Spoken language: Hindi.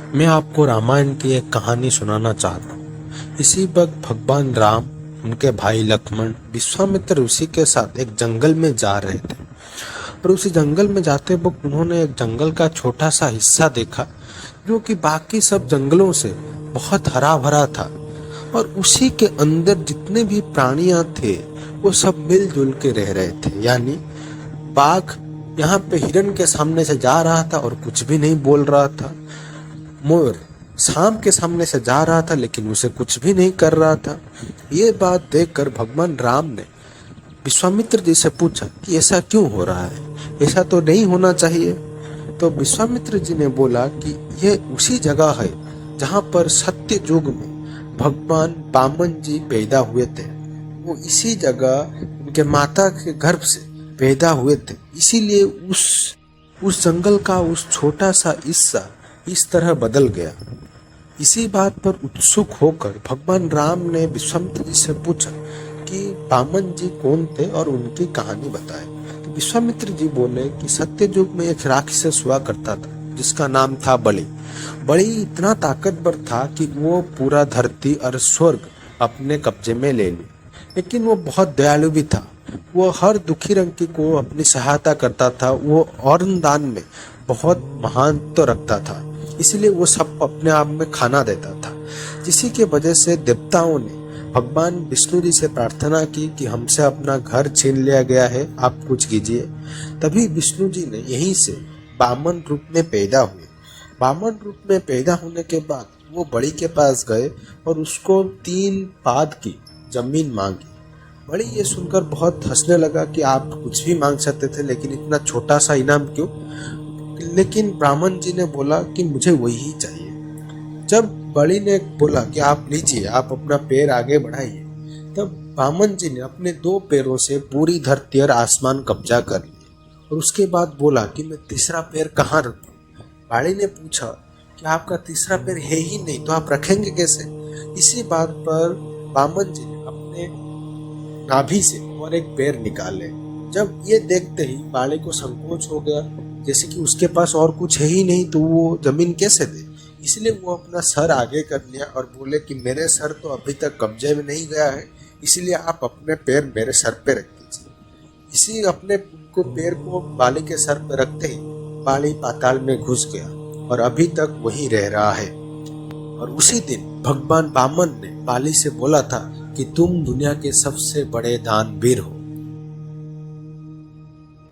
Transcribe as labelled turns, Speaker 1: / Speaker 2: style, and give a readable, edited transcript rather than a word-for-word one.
Speaker 1: मैं आपको रामायण की एक कहानी सुनाना चाहता हूँ। इसी वक्त भगवान राम, उनके भाई लक्ष्मण विश्वामित्र ऋषि के साथ एक जंगल में जा रहे थे। और उसी जंगल में जाते वक्त उन्होंने एक जंगल का छोटा सा हिस्सा देखा जो कि बाकी सब जंगलों से बहुत हरा भरा था। और उसी के अंदर जितने भी प्राणियां थे वो सब मिलजुल के रह रहे थे। यानी बाघ यहाँ पे हिरन के सामने से जा रहा था और कुछ भी नहीं बोल रहा था। मोर सांप के सामने से जा रहा था लेकिन उसे कुछ भी नहीं कर रहा था। ये बात देखकर भगवान राम ने विश्वामित्र जी से पूछा कि ऐसा क्यों हो रहा है, ऐसा तो नहीं होना चाहिए। तो विश्वामित्र जी ने बोला कि यह उसी जगह है जहाँ पर सत्य युग में भगवान वामन जी पैदा हुए थे। वो इसी जगह उनके माता के गर्भ से पैदा हुए थे, इसीलिए उस जंगल का उस छोटा सा हिस्सा इस तरह बदल गया। इसी बात पर उत्सुक होकर भगवान राम ने विश्वामित्र जी से पूछा कि वामन जी कौन थे और उनकी कहानी बताए। तो विश्वामित्र जी बोले कि सत्य युग में एक राक्षस हुआ करता था जिसका नाम था बलि। बलि इतना ताकतवर था कि वो पूरा धरती और स्वर्ग अपने कब्जे में ले ली, लेकिन वो बहुत दयालु भी था। वो हर दुखी रंकी को अपनी सहायता करता था। वो अन्न दान में बहुत महानता रखता था, इसलिए वो सब अपने आप में खाना देता था। जिसी के वजह से देवताओं ने भगवान विष्णु जी से प्रार्थना की कि हमसे अपना घर छीन लिया गया है, आप कुछ कीजिए। तभी विष्णु जी ने यहीं से वामन रूप में पैदा हुए। वामन रूप में पैदा होने के बाद वो बलि के पास गए और उसको 3 पाद की जमीन मांगी। बलि ये सुनकर बहुत हंसने लगा कि आप कुछ भी मांग सकते थे, लेकिन इतना छोटा सा इनाम क्यों। लेकिन ब्राह्मण जी ने बोला कि मुझे वही चाहिए। जब बलि ने बोला कि आप लीजिए, आप अपना पैर आगे बढ़ाइए, तब ब्राह्मण जी ने अपने 2 पैरों से पूरी धरती और आसमान कब्जा कर लिया। और उसके बाद बोला कि मैं तीसरा पैर कहाँ रखूं। बलि ने पूछा कि आपका तीसरा पैर है ही नहीं तो आप रखेंगे कैसे। इसी बात पर ब्राह्मण जी ने अपने नाभि से और एक पैर निकाले। जब ये देखते ही बलि को संकोच हो गया, जैसे कि उसके पास और कुछ है ही नहीं तो वो जमीन कैसे दे। इसलिए वो अपना सर आगे कर लिया और बोले कि मेरे सर तो अभी तक कब्जे में नहीं गया है, इसलिए आप अपने पैर मेरे सर पे रख दीजिए। इसी अपने पैर को बाली के सर पे रखते ही बाली पाताल में घुस गया और अभी तक वहीं रह रहा है। और उसी दिन भगवान वामन ने बाली से बोला था कि तुम दुनिया के सबसे बड़े दानवीर हो।